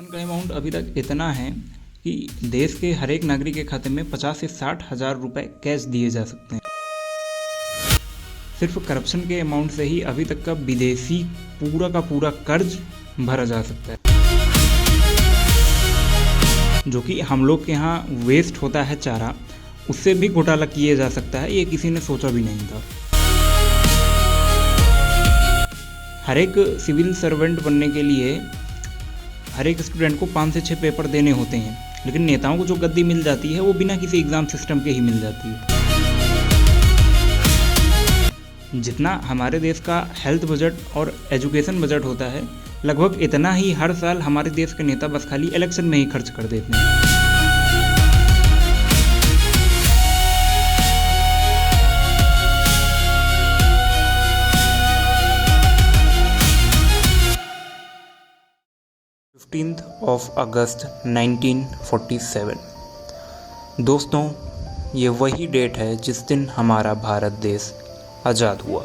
Corruption का amount अभी तक इतना है कि देश के हर एक नागरिक के खाते में 50 से 60 हज़ार रुपये कैश दिए जा सकते हैं। सिर्फ करप्शन के अमाउंट से ही अभी तक का विदेशी पूरा का पूरा कर्ज भरा जा सकता है, जो कि हम लोग के यहाँ वेस्ट होता है चारा, उससे भी घोटाला किया जा सकता है। ये किसी ने सोचा भी नहीं था। हर एक सिविल सर्वेंट बनने के लिए हर एक स्टूडेंट को 5 से 6 पेपर देने होते हैं, लेकिन नेताओं को जो गद्दी मिल जाती है वो बिना किसी एग्ज़ाम सिस्टम के ही मिल जाती है। जितना हमारे देश का हेल्थ बजट और एजुकेशन बजट होता है, लगभग इतना ही हर साल हमारे देश के नेता बस खाली इलेक्शन में ही खर्च कर देते हैं। अगस्त 1947। दोस्तों, ये वही डेट है जिस दिन हमारा भारत देश आज़ाद हुआ।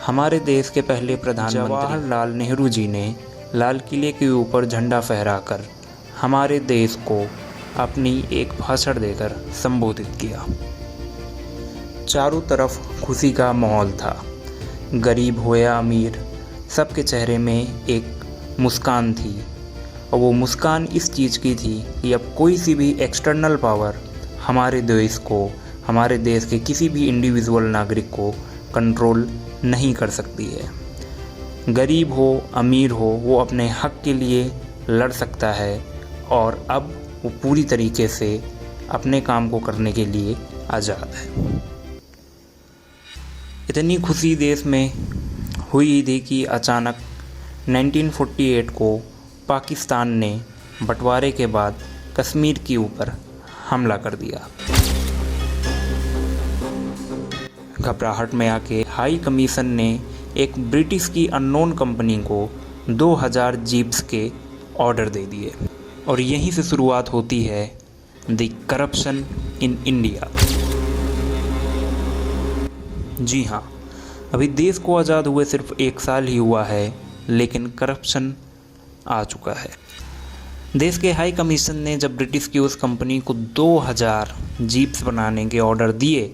हमारे देश के पहले प्रधानमंत्री जवाहरलाल नेहरू जी ने लाल किले के ऊपर झंडा फहराकर हमारे देश को अपनी एक भाषण देकर संबोधित किया। चारों तरफ खुशी का माहौल था। गरीब हो या अमीर, सबके चेहरे में एक मुस्कान थी, और वो मुस्कान इस चीज़ की थी कि अब कोई सी भी एक्सटर्नल पावर हमारे देश को, हमारे देश के किसी भी इंडिविजुअल नागरिक को कंट्रोल नहीं कर सकती है। गरीब हो अमीर हो, वो अपने हक के लिए लड़ सकता है, और अब वो पूरी तरीके से अपने काम को करने के लिए आज़ाद है। इतनी खुशी देश में हुई थी कि अचानक 1948 को पाकिस्तान ने बंटवारे के बाद कश्मीर के ऊपर हमला कर दिया। घबराहट में आके हाई कमीशन ने एक ब्रिटिश की अननोन कंपनी को 2000 जीप्स के ऑर्डर दे दिए, और यहीं से शुरुआत होती है द करप्शन इन इंडिया। जी हाँ, अभी देश को आज़ाद हुए सिर्फ 1 साल ही हुआ है, लेकिन करप्शन आ चुका है। देश के हाई कमीशन ने जब ब्रिटिश की उस कंपनी को 2000 जीप्स बनाने के ऑर्डर दिए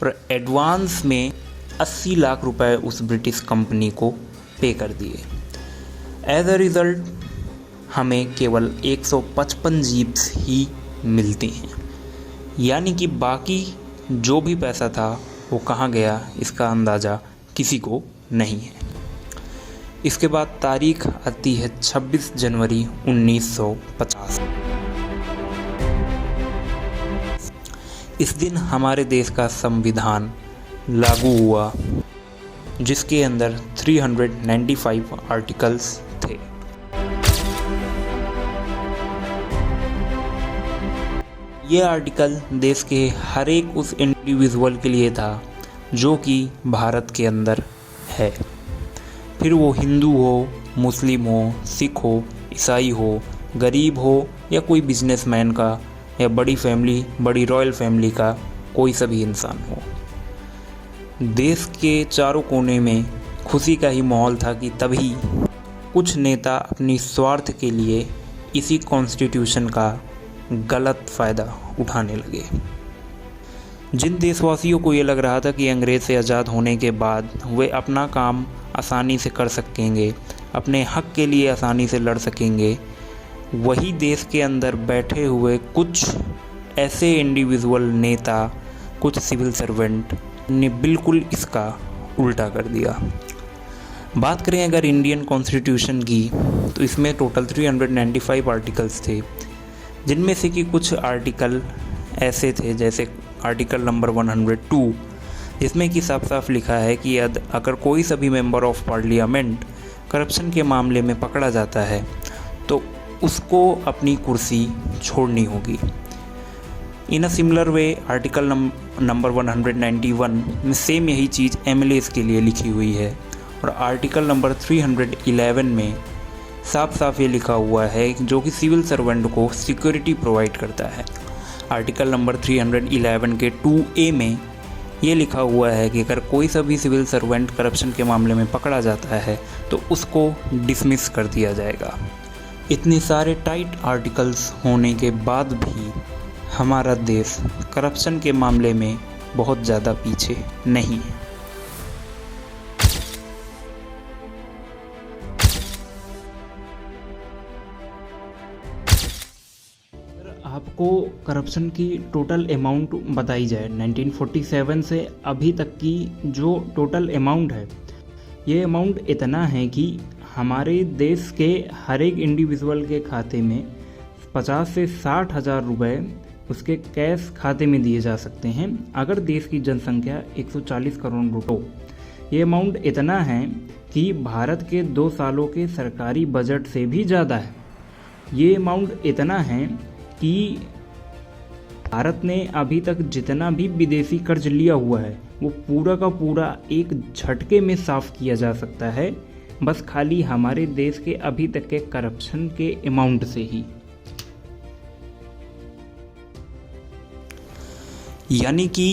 और एडवांस में 80 लाख रुपए उस ब्रिटिश कंपनी को पे कर दिए, एज अ रिज़ल्ट हमें केवल 155 जीप्स ही मिलती हैं। यानी कि बाकी जो भी पैसा था वो कहाँ गया, इसका अंदाज़ा किसी को नहीं है। इसके बाद तारीख आती है 26 जनवरी 1950। इस दिन हमारे देश का संविधान लागू हुआ, जिसके अंदर 395 आर्टिकल्स थे। ये आर्टिकल देश के हर एक उस इंडिविजुअल के लिए था जो कि भारत के अंदर है, फिर वो हिंदू हो, मुस्लिम हो, सिख हो, ईसाई हो, गरीब हो, या कोई बिजनेसमैन का, या बड़ी फैमिली, बड़ी रॉयल फैमिली का कोई सा भी इंसान हो। देश के चारों कोने में खुशी का ही माहौल था कि तभी कुछ नेता अपनी स्वार्थ के लिए इसी कॉन्स्टिट्यूशन का गलत फ़ायदा उठाने लगे। जिन देशवासियों को ये लग रहा था कि अंग्रेज़ से आज़ाद होने के बाद वे अपना काम आसानी से कर सकेंगे, अपने हक के लिए आसानी से लड़ सकेंगे, वही देश के अंदर बैठे हुए कुछ ऐसे इंडिविजुअल नेता, कुछ सिविल सर्वेंट ने बिल्कुल इसका उल्टा कर दिया। बात करें अगर इंडियन कॉन्स्टिट्यूशन की, तो इसमें टोटल 395 आर्टिकल्स थे, जिनमें से कि कुछ आर्टिकल ऐसे थे जैसे आर्टिकल नंबर 102, जिसमें कि साफ साफ लिखा है कि अगर कोई सा भी मेंबर ऑफ पार्लियामेंट करप्शन के मामले में पकड़ा जाता है तो उसको अपनी कुर्सी छोड़नी होगी। In a similar way article number 191 में सेम यही चीज़ एमएलएस के लिए लिखी हुई है, और आर्टिकल नंबर 311 में साफ साफ ये लिखा हुआ है जो कि सिविल सर्वेंट को सिक्योरिटी प्रोवाइड करता है। आर्टिकल नंबर 311 के 2A में ये लिखा हुआ है कि अगर कोई सा भी सिविल सर्वेंट करप्शन के मामले में पकड़ा जाता है तो उसको डिसमिस कर दिया जाएगा। इतने सारे टाइट आर्टिकल्स होने के बाद भी हमारा देश करप्शन के मामले में बहुत ज़्यादा पीछे नहीं है। आपको करप्शन की टोटल अमाउंट बताई जाए 1947 से अभी तक की जो टोटल अमाउंट है, ये अमाउंट इतना है कि हमारे देश के हर एक इंडिविजुअल के खाते में 50 से 60 हज़ार रुपये उसके कैश खाते में दिए जा सकते हैं अगर देश की जनसंख्या 140 करोड़ रुपये। ये अमाउंट इतना है कि भारत के 2 सालों के सरकारी बजट से भी ज़्यादा है। ये अमाउंट इतना है कि भारत ने अभी तक जितना भी विदेशी कर्ज लिया हुआ है वो पूरा का पूरा एक झटके में साफ किया जा सकता है, बस खाली हमारे देश के अभी तक के करप्शन के अमाउंट से ही। यानी कि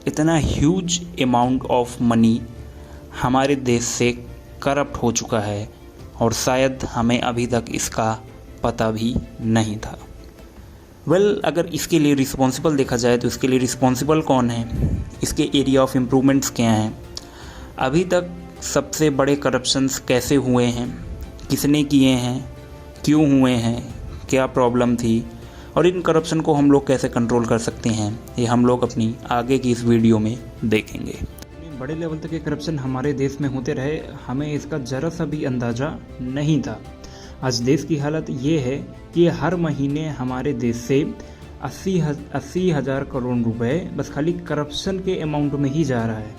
इतना ह्यूज अमाउंट ऑफ मनी हमारे देश से करप्ट हो चुका है और शायद हमें अभी तक इसका पता भी नहीं था। अगर इसके लिए रिस्पॉन्सिबल देखा जाए तो इसके लिए रिस्पॉन्सिबल कौन है, इसके एरिया ऑफ इम्प्रूवमेंट्स क्या हैं, अभी तक सबसे बड़े करप्शंस कैसे हुए हैं, किसने किए हैं, क्यों हुए हैं, क्या प्रॉब्लम थी और इन करप्शन को हम लोग कैसे कंट्रोल कर सकते हैं, ये हम लोग अपनी आगे की इस वीडियो में देखेंगे। बड़े लेवल तक के करप्शन हमारे देश में होते रहे, हमें इसका ज़रा सा भी अंदाज़ा नहीं था। आज देश की हालत ये है कि हर महीने हमारे देश से 80 हज़ार करोड़ रुपए बस खाली करप्शन के अमाउंट में ही जा रहा है।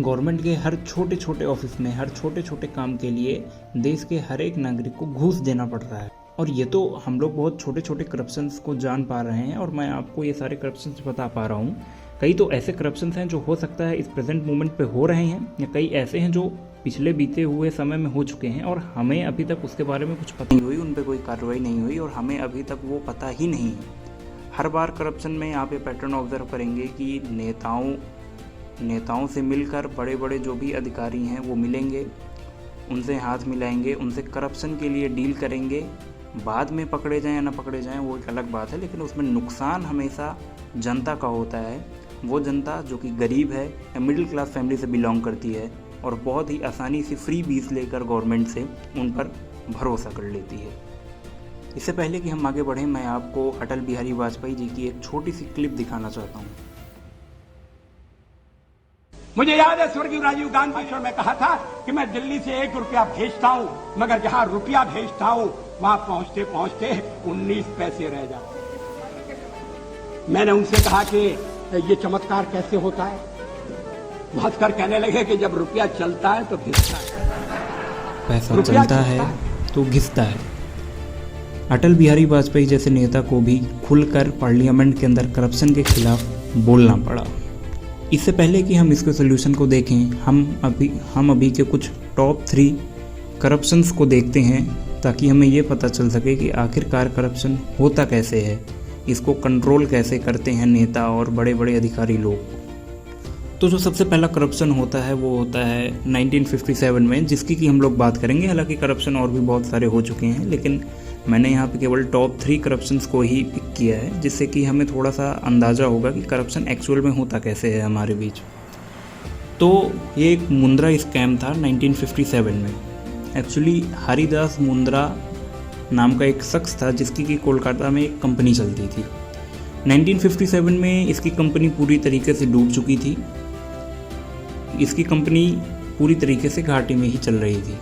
गवर्नमेंट के हर छोटे छोटे ऑफिस में हर छोटे छोटे काम के लिए देश के हर एक नागरिक को घूस देना पड़ रहा है। और ये तो हम लोग बहुत छोटे छोटे करप्शंस को जान पा रहे हैं और मैं आपको ये सारे करप्शंस बता पा रहा हूँ। कई तो ऐसे करप्शंस हैं जो हो सकता है इस प्रेजेंट मोमेंट पे हो रहे हैं, या कई ऐसे हैं जो पिछले बीते हुए समय में हो चुके हैं और हमें अभी तक उसके बारे में कुछ पता नहीं हुई, उन पर कोई कार्रवाई नहीं हुई और हमें अभी तक वो पता ही नहीं है। हर बार करप्शन में यहाँ पे पैटर्न ऑब्जर्व करेंगे कि नेताओं से मिलकर बड़े बड़े जो भी अधिकारी हैं वो मिलेंगे, उनसे हाथ मिलाएंगे, उनसे करप्शन के लिए डील करेंगे। बाद में पकड़े जाएं या ना पकड़े जाएं वो एक अलग बात है, लेकिन उसमें नुकसान हमेशा जनता का होता है। वो जनता जो कि गरीब है या मिडिल क्लास फैमिली से बिलोंग करती है और बहुत ही आसानी से फ्री बीस लेकर गवर्नमेंट से उन पर भरोसा कर लेती है। इससे पहले कि हम आगे बढ़ें, मैं आपको अटल बिहारी वाजपेयी जी की एक छोटी सी क्लिप दिखाना चाहता हूँ। मुझे याद है स्वर्गीय राजीव गांधी जी ने कहा था कि मैं दिल्ली से 1 रुपया भेजता हूं, मगर जहां रुपया भेजता हूं वहां पहुंचते पहुंचते 19 पैसे रह जाते। मैंने उनसे कहा कि ये चमत्कार कैसे होता है। भास्कर कहने लगे कि जब रुपया चलता है तो घिसता है, पैसा चलता है तो घिसता है। अटल बिहारी वाजपेयी जैसे नेता को भी खुलकर पार्लियामेंट के अंदर करप्शन के खिलाफ बोलना पड़ा। इससे पहले कि हम इसके सोल्यूशन को देखें, हम अभी के कुछ टॉप 3 करप्शंस को देखते हैं ताकि हमें ये पता चल सके कि आखिरकार करप्शन होता कैसे है, इसको कंट्रोल कैसे करते हैं नेता और बड़े बड़े अधिकारी लोग। तो जो सबसे पहला करप्शन होता है वो होता है 1957 में, जिसकी कि हम लोग बात करेंगे। हालांकि करप्शन और भी बहुत सारे हो चुके हैं, लेकिन मैंने यहाँ पे केवल टॉप 3 करप्शंस को ही पिक किया है, जिससे कि हमें थोड़ा सा अंदाज़ा होगा कि करप्शन एक्चुअल में होता कैसे है हमारे बीच। तो ये एक मुंद्रा स्कैम था 1957 में। एक्चुअली हरिदास मुंद्रा नाम का एक शख्स था जिसकी कि कोलकाता में एक कंपनी चलती थी। 1957 में इसकी कंपनी पूरी तरीके से डूब चुकी थी। इसकी कंपनी पूरी तरीके से घाटे में ही चल रही थी।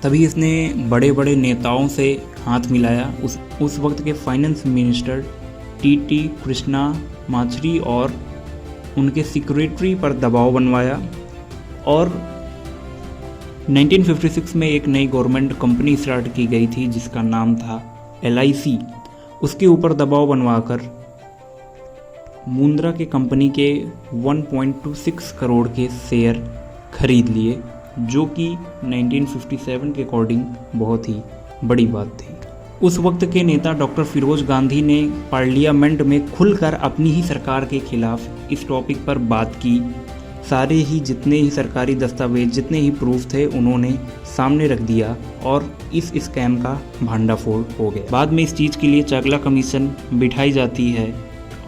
तभी इसने बड़े बड़े नेताओं से हाथ मिलाया। उस वक्त के फाइनेंस मिनिस्टर टी कृष्णा माछरी और उनके सेक्रेटरी पर दबाव बनवाया और 1956 में एक नई गवर्नमेंट कंपनी स्टार्ट की गई थी जिसका नाम था LIC। उसके ऊपर दबाव बनवाकर मुंद्रा के कंपनी के 1.26 करोड़ के शेयर खरीद लिए, जो कि 1957 के अकॉर्डिंग बहुत ही बड़ी बात थी। उस वक्त के नेता डॉक्टर फिरोज गांधी ने पार्लियामेंट में खुलकर अपनी ही सरकार के खिलाफ इस टॉपिक पर बात की। सारे ही जितने ही सरकारी दस्तावेज, जितने ही प्रूफ थे, उन्होंने सामने रख दिया और इस स्कैम का भंडाफोड़ हो गया। बाद में इस चीज़ के लिए चाकला कमीशन बिठाई जाती है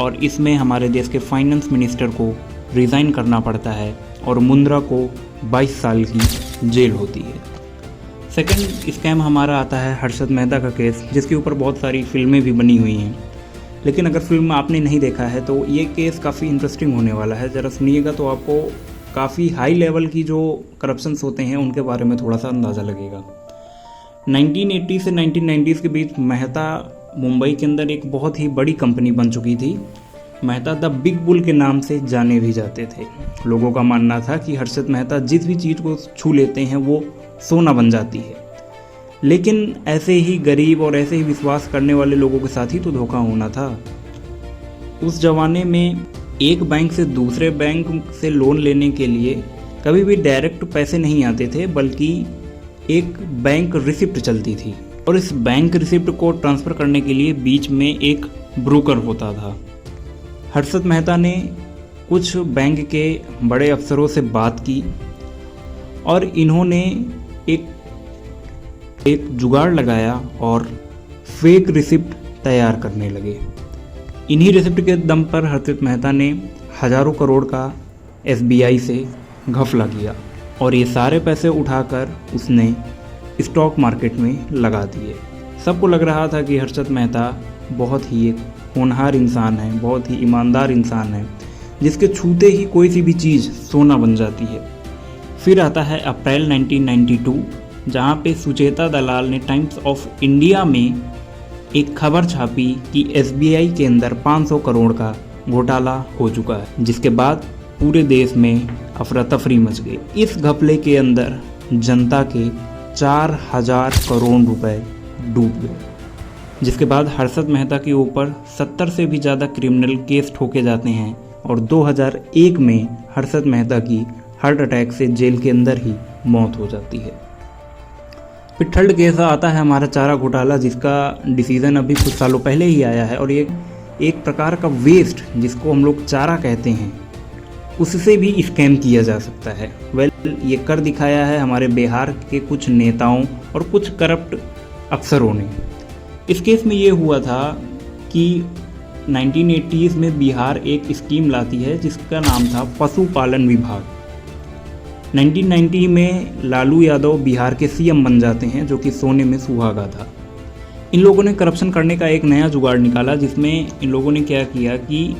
और इसमें हमारे देश के फाइनेंस मिनिस्टर को रिज़ाइन करना पड़ता है और मुंद्रा को 22 साल की जेल होती है। सेकंड स्कैम हमारा आता है हर्षद मेहता का केस, जिसके ऊपर बहुत सारी फिल्में भी बनी हुई हैं। लेकिन अगर फिल्म आपने नहीं देखा है तो ये केस काफ़ी इंटरेस्टिंग होने वाला है। ज़रा सुनिएगा तो आपको काफ़ी हाई लेवल की जो करप्शंस होते हैं उनके बारे में थोड़ा सा अंदाज़ा लगेगा। 1980 से 1990s के बीच मेहता मुंबई के अंदर एक बहुत ही बड़ी कंपनी बन चुकी थी। मेहता द बिग बुल के नाम से जाने भी जाते थे। लोगों का मानना था कि हर्षद मेहता जिस भी चीज़ को छू लेते हैं वो सोना बन जाती है। लेकिन ऐसे ही गरीब और ऐसे ही विश्वास करने वाले लोगों के साथ ही तो धोखा होना था। उस जमाने में एक बैंक से दूसरे बैंक से लोन लेने के लिए कभी भी डायरेक्ट पैसे नहीं आते थे, बल्कि एक बैंक रिसिप्ट चलती थी और इस बैंक रिसिप्ट को ट्रांसफ़र करने के लिए बीच में एक ब्रोकर होता था। हर्षद मेहता ने कुछ बैंक के बड़े अफसरों से बात की और इन्होंने एक जुगाड़ लगाया और फेक रिसिप्ट तैयार करने लगे। इन्हीं रिसिप्ट के दम पर हर्षद मेहता ने हज़ारों करोड़ का SBI से घपला किया और ये सारे पैसे उठाकर उसने स्टॉक मार्केट में लगा दिए। सबको लग रहा था कि हर्षद मेहता बहुत ही एक होनहार इंसान है, बहुत ही ईमानदार इंसान है, जिसके छूते ही कोई सी भी चीज़ सोना बन जाती है। फिर आता है अप्रैल 1992, जहाँ पे सुचेता दलाल ने टाइम्स ऑफ इंडिया में एक खबर छापी कि SBI के अंदर 500 करोड़ का घोटाला हो चुका है, जिसके बाद पूरे देश में अफरा तफरी मच गई। इस घपले के अंदर जनता के 4000 करोड़ रुपए डूब गए, जिसके बाद हर्षद मेहता के ऊपर 70 से भी ज़्यादा क्रिमिनल केस ठोके जाते हैं और 2001 में हर्षद मेहता की हार्ट अटैक से जेल के अंदर ही मौत हो जाती है। फिर थर्ड केस आता है हमारा चारा घोटाला, जिसका डिसीज़न अभी कुछ सालों पहले ही आया है और ये एक प्रकार का वेस्ट, जिसको हम लोग चारा कहते हैं, उससे भी स्कैम किया जा सकता है। ये कर दिखाया है हमारे बिहार के कुछ नेताओं और कुछ करप्ट अफसरों ने। इस केस में ये हुआ था कि 1980s में बिहार एक स्कीम लाती है जिसका नाम था पशुपालन विभाग। 1990 में लालू यादव बिहार के CM बन जाते हैं, जो कि सोने में सुहागा था। इन लोगों ने करप्शन करने का एक नया जुगाड़ निकाला, जिसमें इन लोगों ने क्या किया कि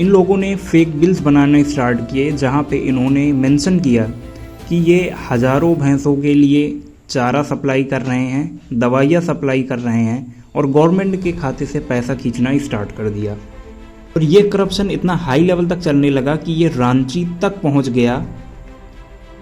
इन लोगों ने फेक बिल्स बनाने स्टार्ट किए, जहां पे इन्होंने मेंशन किया कि ये हज़ारों भैंसों के लिए चारा सप्लाई कर रहे हैं, दवाइयाँ सप्लाई कर रहे हैं और गवर्नमेंट के खाते से पैसा खींचना स्टार्ट कर दिया। और ये करप्शन इतना हाई लेवल तक चलने लगा कि ये रांची तक पहुँच गया,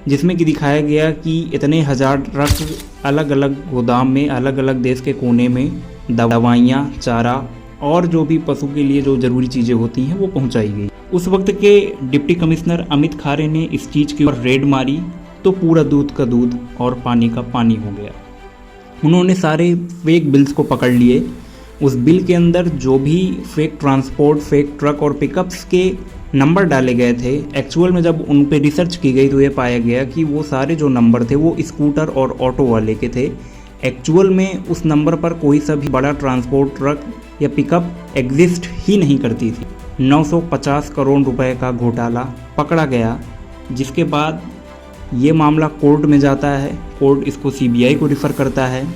जिसमें कि दिखाया गया कि इतने हज़ार ट्रक अलग अलग गोदाम में, अलग अलग देश के कोने में दवाइयाँ, चारा और जो भी पशु के लिए जो ज़रूरी चीज़ें होती हैं वो पहुंचाई गई। उस वक्त के डिप्टी कमिश्नर अमित खारे ने इस चीज़ की ऊपर रेड मारी तो पूरा दूध का दूध और पानी का पानी हो गया। उन्होंने सारे फेक बिल्स को पकड़ लिए। उस बिल के अंदर जो भी फेक ट्रांसपोर्ट, फेक ट्रक और पिकअप्स के नंबर डाले गए थे, एक्चुअल में जब उन पे रिसर्च की गई तो ये पाया गया कि वो सारे जो नंबर थे वो स्कूटर और ऑटो वाले के थे। एक्चुअल में उस नंबर पर कोई सा भी बड़ा ट्रांसपोर्ट ट्रक या पिकअप एग्जिस्ट ही नहीं करती थी। 950 करोड़ रुपए का घोटाला पकड़ा गया, जिसके बाद ये मामला कोर्ट में जाता है। कोर्ट इसको CBI को रिफ़र करता है।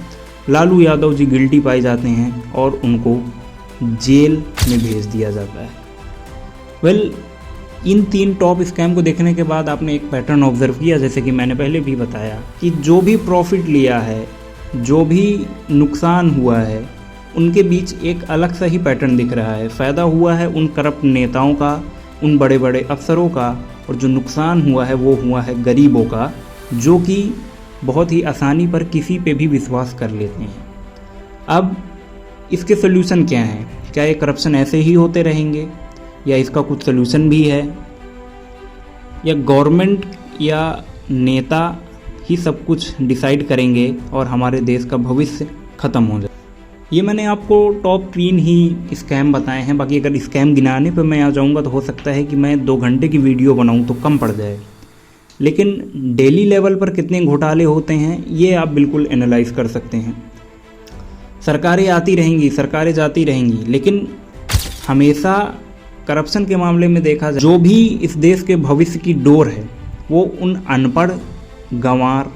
लालू यादव जी गिल्टी पाए जाते हैं और उनको जेल में भेज दिया जाता है। इन 3 टॉप स्कैम को देखने के बाद आपने एक पैटर्न ऑब्जर्व किया, जैसे कि मैंने पहले भी बताया कि जो भी प्रॉफिट लिया है, जो भी नुकसान हुआ है, उनके बीच एक अलग सा ही पैटर्न दिख रहा है। फ़ायदा हुआ है उन करप्ट नेताओं का, उन बड़े बड़े अफसरों का, और जो नुकसान हुआ है वो हुआ है गरीबों का, जो कि बहुत ही आसानी पर किसी पे भी विश्वास कर लेते हैं। अब इसके सोल्यूशन क्या हैं? क्या ये करप्शन ऐसे ही होते रहेंगे या इसका कुछ सोल्यूशन भी है, या गवर्नमेंट या नेता ही सब कुछ डिसाइड करेंगे और हमारे देश का भविष्य ख़त्म हो जाए? ये मैंने आपको टॉप 3 ही स्कैम बताए हैं, बाकी अगर स्कैम गिनाने पर मैं आ जाऊंगा तो हो सकता है कि मैं 2 घंटे की वीडियो बनाऊं तो कम पड़ जाए। लेकिन डेली लेवल पर कितने घोटाले होते हैं ये आप बिल्कुल एनालाइज कर सकते हैं। सरकारें आती रहेंगी, सरकारें जाती रहेंगी, लेकिन हमेशा करप्शन के मामले में देखा जाए जो भी इस देश के भविष्य की डोर है वो उन अनपढ़, गंवार,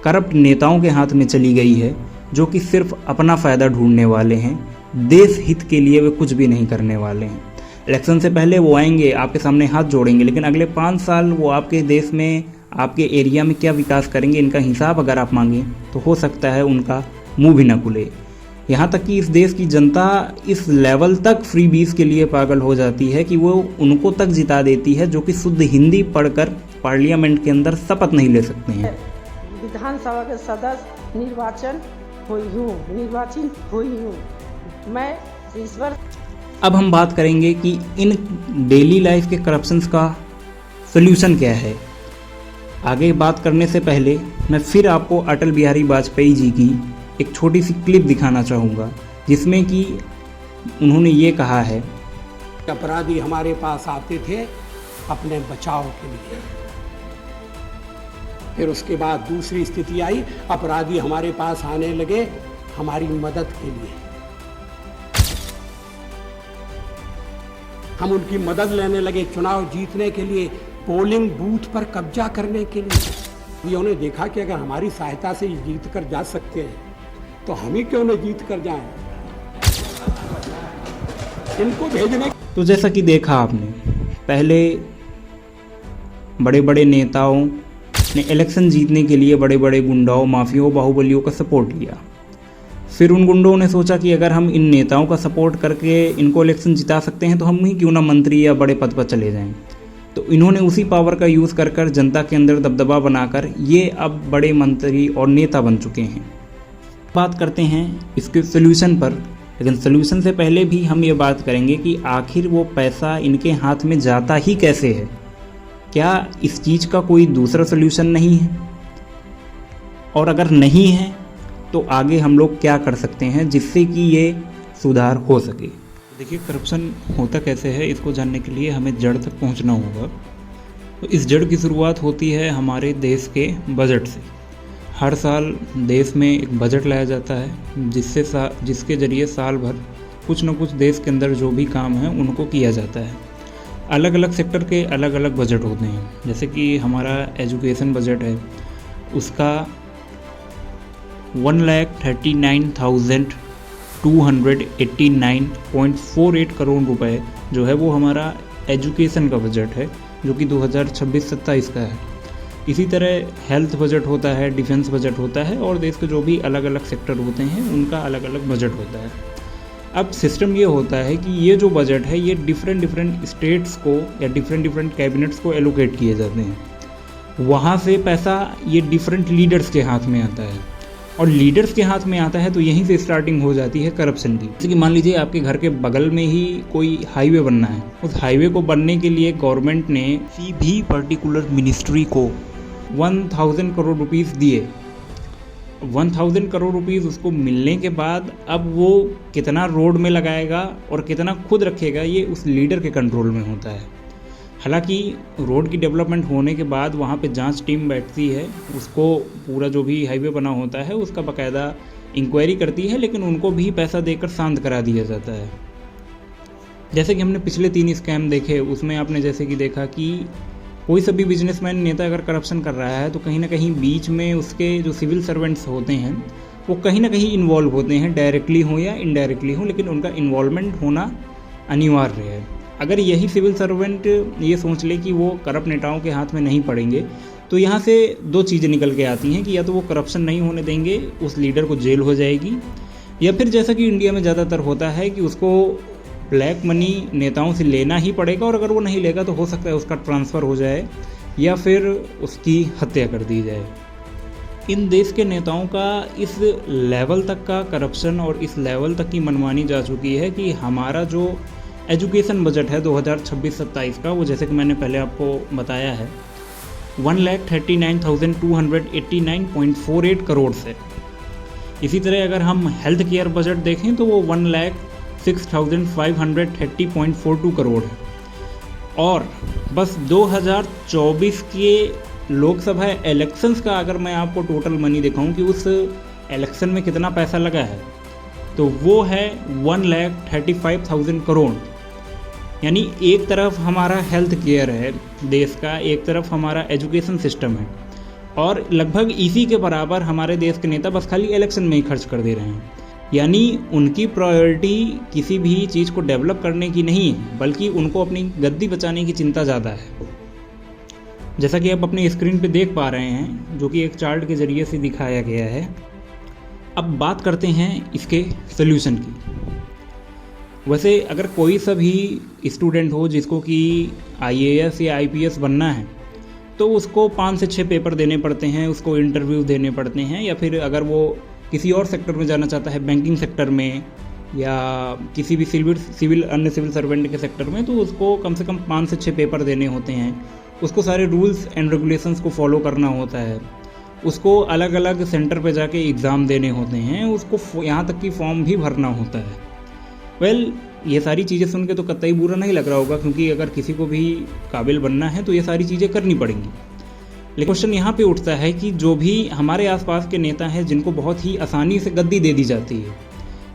करप्ट नेताओं के हाथ में चली गई है जो कि सिर्फ अपना फ़ायदा ढूंढने वाले हैं। देश हित के लिए वे कुछ भी नहीं करने वाले हैं। इलेक्शन से पहले वो आएंगे, आपके सामने हाथ जोड़ेंगे, लेकिन अगले 5 साल वो आपके देश में, आपके एरिया में क्या विकास करेंगे, इनका हिसाब अगर आप मांगें तो हो सकता है उनका मुंह भी ना खुले। यहाँ तक कि इस देश की जनता इस लेवल तक फ्रीबीज के लिए पागल हो जाती है कि वो उनको तक जिता देती है जो कि शुद्ध हिंदी पढ़कर पार्लियामेंट के अंदर शपथ नहीं ले सकते हैं। विधानसभा के सदस्य निर्वाचित हुई हूँ मैं ईश्वर। अब हम बात करेंगे कि इन डेली लाइफ के करप्शंस का सल्यूशन क्या है। आगे बात करने से पहले मैं फिर आपको अटल बिहारी वाजपेयी जी की एक छोटी सी क्लिप दिखाना चाहूँगा जिसमें कि उन्होंने ये कहा है, अपराधी हमारे पास आते थे अपने बचाव के लिए, फिर उसके बाद दूसरी स्थिति आई, अपराधी हमारे पास आने लगे हमारी मदद के लिए। हम उनकी मदद लेने लगे चुनाव जीतने के लिए, पोलिंग बूथ पर कब्जा करने के लिए। ये उन्हें देखा कि अगर हमारी सहायता से जीत कर जा सकते हैं तो हम ही क्यों न जीत कर जाएं। इनको भेजने तो जैसा कि देखा आपने, पहले बड़े बड़े नेताओं ने इलेक्शन जीतने के लिए बड़े बड़े गुंडाओं, माफियाओं, बाहुबलियों का सपोर्ट किया। फिर उन गुंडों ने सोचा कि अगर हम इन नेताओं का सपोर्ट करके इनको इलेक्शन जिता सकते हैं तो हम ही क्यों ना मंत्री या बड़े पद पर चले जाएं। तो इन्होंने उसी पावर का यूज़ कर कर जनता के अंदर दबदबा बनाकर ये अब बड़े मंत्री और नेता बन चुके हैं। बात करते हैं इसके सोल्यूशन पर, लेकिन सोल्यूशन से पहले भी हम ये बात करेंगे कि आखिर वो पैसा इनके हाथ में जाता ही कैसे है। क्या इस चीज़ का कोई दूसरा सोल्यूशन नहीं है? और अगर नहीं है तो आगे हम लोग क्या कर सकते हैं जिससे कि ये सुधार हो सके। देखिए, करप्शन होता कैसे है इसको जानने के लिए हमें जड़ तक पहुंचना होगा। तो इस जड़ की शुरुआत होती है हमारे देश के बजट से। हर साल देश में एक बजट लाया जाता है जिसके ज़रिए साल भर कुछ न कुछ देश के अंदर जो भी काम है उनको किया जाता है। अलग अलग सेक्टर के अलग अलग बजट होते हैं। जैसे कि हमारा एजुकेशन बजट है, उसका 1,39,289.48 करोड़ रुपए जो है वो हमारा एजुकेशन का बजट है, जो कि 2026-27 का है। इसी तरह हेल्थ बजट होता है, डिफेंस बजट होता है, और देश के जो भी अलग अलग सेक्टर होते हैं उनका अलग अलग बजट होता है। अब सिस्टम ये होता है कि ये जो बजट है ये डिफरेंट स्टेट्स को या डिफरेंट कैबिनेट्स को एलोकेट किए जाते हैं। वहाँ से पैसा ये डिफरेंट लीडर्स के हाथ में आता है, और लीडर्स के हाथ में आता है तो यहीं से स्टार्टिंग हो जाती है करप्शन की। जैसे कि मान लीजिए आपके घर के बगल में ही कोई हाईवे बनना है, उस हाईवे को बनने के लिए गवर्नमेंट ने किसी भी पर्टिकुलर मिनिस्ट्री को 1000 करोड़ रुपीज़ दिए। 1000 करोड़ रुपीज़ उसको मिलने के बाद अब वो कितना रोड में लगाएगा और कितना खुद रखेगा ये उस लीडर के कंट्रोल में होता है। हालांकि रोड की डेवलपमेंट होने के बाद वहाँ पे जांच टीम बैठती है, उसको पूरा जो भी हाईवे बना होता है उसका बाकायदा इंक्वायरी करती है, लेकिन उनको भी पैसा देकर शांत करा दिया जाता है। जैसे कि हमने पिछले 3 स्कैम देखे, उसमें आपने जैसे कि देखा कि कोई सा भी बिजनेसमैन, नेता अगर करप्शन कर रहा है तो कहीं ना कहीं बीच में उसके जो सिविल सर्वेंट्स होते हैं वो कहीं ना कहीं इन्वॉल्व होते हैं, डायरेक्टली हो या इनडायरेक्टली हो, लेकिन उनका इन्वॉल्वमेंट होना अनिवार्य है। अगर यही सिविल सर्वेंट ये सोच ले कि वो करप्ट नेताओं के हाथ में नहीं पड़ेंगे तो यहाँ से 2 चीज़ें निकल के आती हैं कि या तो वो करप्शन नहीं होने देंगे, उस लीडर को जेल हो जाएगी, या फिर जैसा कि इंडिया में ज़्यादातर होता है कि उसको ब्लैक मनी नेताओं से लेना ही पड़ेगा, और अगर वो नहीं लेगा तो हो सकता है उसका ट्रांसफ़र हो जाए या फिर उसकी हत्या कर दी जाए। इन देश के नेताओं का इस लेवल तक का करप्शन और इस लेवल तक की मनमानी जा चुकी है कि हमारा जो एजुकेशन बजट है 2026-27 का, वो जैसे कि मैंने पहले आपको बताया है 1,39,289.48 करोड़ से। इसी तरह अगर हम हेल्थ केयर बजट देखें तो वो 1,06,530.42 करोड़ है। और बस 2024 के लोकसभा इलेक्शंस का अगर मैं आपको टोटल मनी दिखाऊं कि उस इलेक्शन में कितना पैसा लगा है, तो वो है 1,35,000 करोड़। यानी एक तरफ हमारा हेल्थ केयर है देश का, एक तरफ हमारा एजुकेशन सिस्टम है, और लगभग इसी के बराबर हमारे देश के नेता बस खाली इलेक्शन में ही खर्च कर दे रहे हैं। यानी उनकी प्रायोरिटी किसी भी चीज़ को डेवलप करने की नहीं है, बल्कि उनको अपनी गद्दी बचाने की चिंता ज़्यादा है। जैसा कि आप अपने स्क्रीन पे देख पा रहे हैं, जो कि एक चार्ट के ज़रिए से दिखाया गया है। अब बात करते हैं इसके सोल्यूशन की। वैसे अगर कोई सा भी स्टूडेंट हो जिसको कि IAS या IPS बनना है, तो उसको 5 से 6 पेपर देने पड़ते हैं, उसको इंटरव्यू देने पड़ते हैं, या फिर अगर वो किसी और सेक्टर में जाना चाहता है, बैंकिंग सेक्टर में या किसी भी अन्य सिविल सर्वेंट के सेक्टर में, तो उसको कम से कम 5 से 6 पेपर देने होते हैं। उसको सारे रूल्स एंड रेगुलेशंस को फॉलो करना होता है, उसको अलग अलग सेंटर पे जाके एग्ज़ाम देने होते हैं, उसको यहाँ तक कि फॉर्म भी भरना होता है। ये सारी चीज़ें सुन के तो कतई बुरा नहीं लग रहा होगा, क्योंकि अगर किसी को भी काबिल बनना है तो ये सारी चीज़ें करनी पड़ेंगी। लेकिन क्वेश्चन यहाँ पे उठता है कि जो भी हमारे आसपास के नेता हैं जिनको बहुत ही आसानी से गद्दी दे दी जाती है,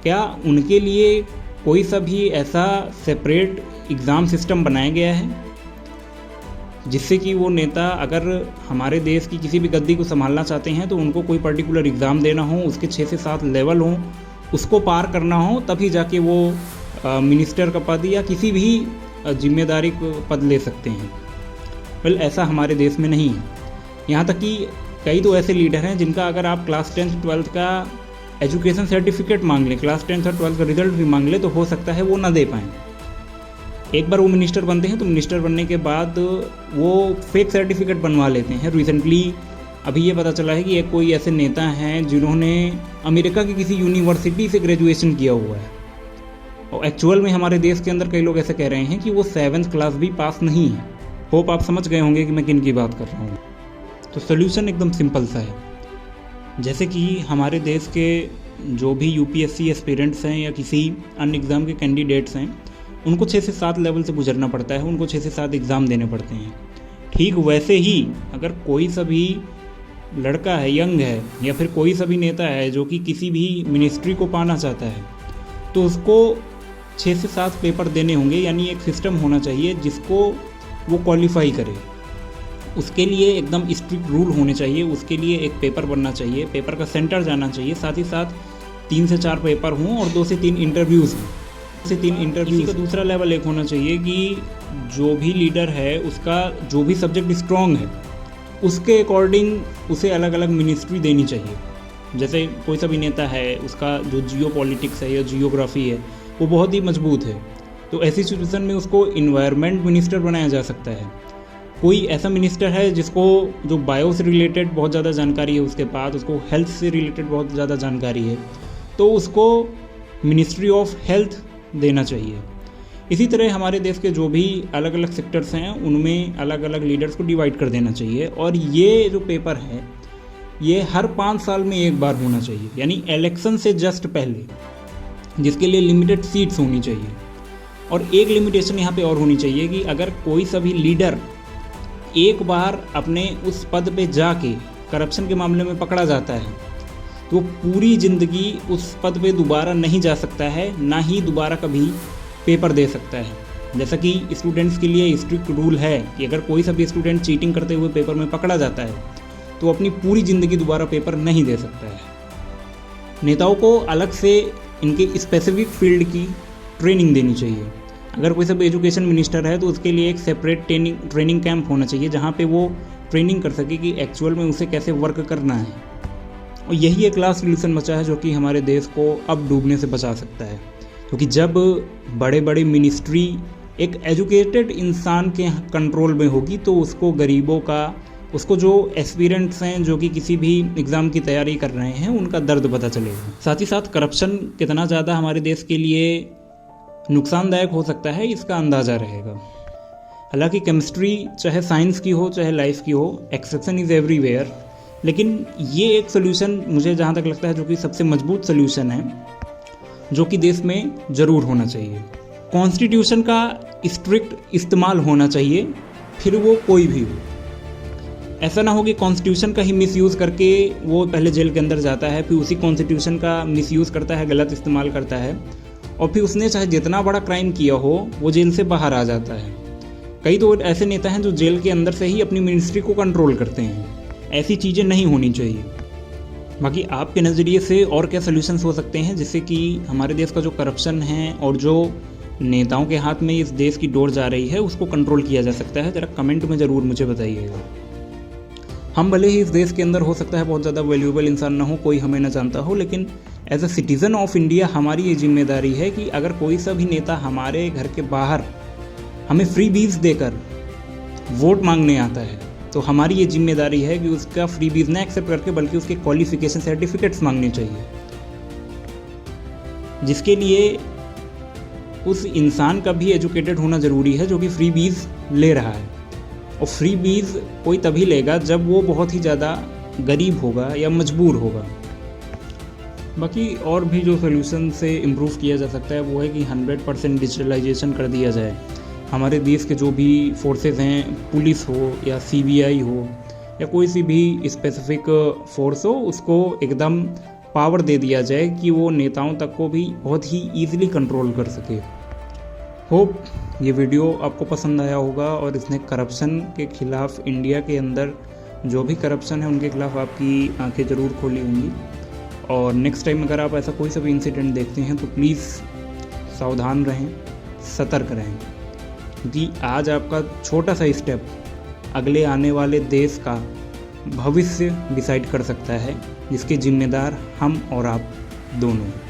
क्या उनके लिए कोई सा भी ऐसा सेपरेट एग्ज़ाम सिस्टम बनाया गया है जिससे कि वो नेता अगर हमारे देश की किसी भी गद्दी को संभालना चाहते हैं तो उनको कोई पर्टिकुलर एग्ज़ाम देना हो, उसके 6 से 7 लेवल हों, उसको पार करना हो, तभी जाके वो मिनिस्टर का पद या किसी भी जिम्मेदारी पद ले सकते हैं। ऐसा हमारे देश में नहीं है। यहाँ तक कि कई तो ऐसे लीडर हैं जिनका अगर आप क्लास 10th 12th का एजुकेशन सर्टिफिकेट मांग लें, क्लास 10th और 12th का रिजल्ट भी मांग लें, तो हो सकता है वो ना दे पाएँ। एक बार वो मिनिस्टर बनते हैं तो मिनिस्टर बनने के बाद वो फेक सर्टिफिकेट बनवा लेते हैं। रिसेंटली अभी ये पता चला है कि एक कोई ऐसे नेता हैं जिन्होंने अमेरिका की किसी यूनिवर्सिटी से ग्रेजुएशन किया हुआ है, और एक्चुअल में हमारे देश के अंदर कई लोग ऐसे कह रहे हैं कि वो 7th क्लास भी पास नहीं है। होप आप समझ गए होंगे कि मैं किन की बात कर रहा हूँ। तो सोल्यूशन एकदम सिंपल सा है। जैसे कि हमारे देश के जो भी UPSC एस्पिरेंट्स हैं या किसी अन्य एग्ज़ाम के कैंडिडेट्स हैं, उनको 6 से 7 लेवल से गुजरना पड़ता है, उनको 6 से 7 एग्ज़ाम देने पड़ते हैं। ठीक वैसे ही अगर कोई सा भी लड़का है, यंग है, या फिर कोई सा भी नेता है जो कि किसी भी मिनिस्ट्री को पाना चाहता है, तो उसको 6 से 7 पेपर देने होंगे। यानी एक सिस्टम होना चाहिए जिसको वो क्वालिफाई करे। उसके लिए एकदम स्ट्रिक्ट रूल होने चाहिए, उसके लिए एक पेपर बनना चाहिए, पेपर का सेंटर जाना चाहिए, साथ ही साथ 3 से 4 पेपर हों और 2 से 3 इंटरव्यूज़ हों। इसी का दूसरा लेवल एक होना चाहिए कि जो भी लीडर है उसका जो भी सब्जेक्ट स्ट्रॉन्ग है उसके अकॉर्डिंग उसे अलग अलग मिनिस्ट्री देनी चाहिए। जैसे कोई सा भी नेता है, उसका जो जियो पॉलिटिक्स है या जियोग्राफी है वो बहुत ही मजबूत है, तो ऐसी सिचुएशन में उसको इन्वायरमेंट मिनिस्टर बनाया जा सकता है। कोई ऐसा मिनिस्टर है जिसको जो बायो से रिलेटेड बहुत ज़्यादा जानकारी है उसके पास, उसको हेल्थ से रिलेटेड बहुत ज़्यादा जानकारी है, तो उसको मिनिस्ट्री ऑफ हेल्थ देना चाहिए। इसी तरह हमारे देश के जो भी अलग अलग सेक्टर्स हैं उनमें अलग अलग लीडर्स को डिवाइड कर देना चाहिए। और ये जो पेपर है ये हर 5 साल में एक बार होना चाहिए, यानी इलेक्शन से जस्ट पहले, जिसके लिए लिमिटेड सीट्स होनी चाहिए। और एक लिमिटेशन यहाँ पे और होनी चाहिए कि अगर कोई सा भी लीडर एक बार अपने उस पद पे जाके करप्शन के मामले में पकड़ा जाता है तो पूरी ज़िंदगी उस पद पे दोबारा नहीं जा सकता है, ना ही दोबारा कभी पेपर दे सकता है। जैसा कि स्टूडेंट्स के लिए स्ट्रिक्ट रूल है कि अगर कोई सा भी स्टूडेंट चीटिंग करते हुए पेपर में पकड़ा जाता है तो अपनी पूरी ज़िंदगी दोबारा पेपर नहीं दे सकता है। नेताओं को अलग से इनके स्पेसिफिक फील्ड की ट्रेनिंग देनी चाहिए। अगर कोई सब एजुकेशन मिनिस्टर है तो उसके लिए एक सेपरेट ट्रेनिंग कैंप होना चाहिए जहाँ पे वो ट्रेनिंग कर सके कि एक्चुअल में उसे कैसे वर्क करना है। और यही एक लास्ट सोल्यूशन बचा है जो कि हमारे देश को अब डूबने से बचा सकता है, क्योंकि जब बड़े बड़े मिनिस्ट्री एक एजुकेटेड इंसान के कंट्रोल में होगी तो उसको गरीबों का, उसको जो एस्पिरेंट्स हैं जो कि किसी भी एग्ज़ाम की तैयारी कर रहे हैं उनका दर्द पता चलेगा। साथ ही साथ करप्शन कितना ज़्यादा हमारे देश के लिए नुकसानदायक हो सकता है इसका अंदाज़ा रहेगा। हालांकि केमिस्ट्री चाहे साइंस की हो चाहे लाइफ की हो, एक्सेप्शन इज़ एवरीवेयर। लेकिन ये एक सोल्यूशन मुझे जहाँ तक लगता है जो कि सबसे मजबूत सोल्यूशन है, जो कि देश में ज़रूर होना चाहिए। कॉन्स्टिट्यूशन का स्ट्रिक्ट इस्तेमाल होना चाहिए, फिर वो कोई भी हो। ऐसा ना हो कि कॉन्स्टिट्यूशन का ही मिसयूज़ करके वो पहले जेल के अंदर जाता है, फिर उसी कॉन्स्टिट्यूशन का मिसयूज़ करता है, गलत इस्तेमाल करता है, और फिर उसने चाहे जितना बड़ा क्राइम किया हो वो जेल से बाहर आ जाता है। कई तो ऐसे नेता हैं जो जेल के अंदर से ही अपनी मिनिस्ट्री को कंट्रोल करते हैं। ऐसी चीज़ें नहीं होनी चाहिए। बाकी आपके नज़रिए से और क्या सोल्यूशंस हो सकते हैं जिससे कि हमारे देश का जो करप्शन है और जो नेताओं के हाथ में इस देश की डोर जा रही है उसको कंट्रोल किया जा सकता है, ज़रा कमेंट में ज़रूर मुझे बताइएगा। हम भले ही इस देश के अंदर हो सकता है बहुत ज़्यादा वैल्यूएबल इंसान ना हो, कोई हमें ना जानता हो, लेकिन as a citizen of India हमारी ये जिम्मेदारी है कि अगर कोई सा भी नेता हमारे घर के बाहर हमें फ्री बीज देकर वोट मांगने आता है तो हमारी ये जिम्मेदारी है कि उसका फ्री बीज ना एक्सेप्ट करके बल्कि उसके क्वालिफिकेशन सर्टिफिकेट्स मांगने चाहिए, जिसके लिए उस इंसान का भी एजुकेटेड होना ज़रूरी है जो कि फ्री बीज ले रहा है। और फ्री बीज कोई तभी लेगा जब वो बहुत ही ज़्यादा गरीब होगा या मजबूर होगा। बाकी और भी जो सोल्यूशन से इम्प्रूव किया जा सकता है वो है कि 100% डिजिटलाइजेशन कर दिया जाए। हमारे देश के जो भी फोर्सेस हैं, पुलिस हो या CBI हो या कोई सी भी स्पेसिफिक फोर्स हो, उसको एकदम पावर दे दिया जाए कि वो नेताओं तक को भी बहुत ही ईजिली कंट्रोल कर सके। होप ये वीडियो आपको पसंद आया होगा और इसने करप्शन के ख़िलाफ़, इंडिया के अंदर जो भी करप्शन है उनके खिलाफ़ आपकी आंखें ज़रूर खोली होंगी। और नेक्स्ट टाइम अगर आप ऐसा कोई सा भी इंसिडेंट देखते हैं तो प्लीज़ सावधान रहें, सतर्क रहें, क्योंकि आज आपका छोटा सा स्टेप अगले आने वाले देश का भविष्य डिसाइड कर सकता है, जिसके जिम्मेदार हम और आप दोनों हैं।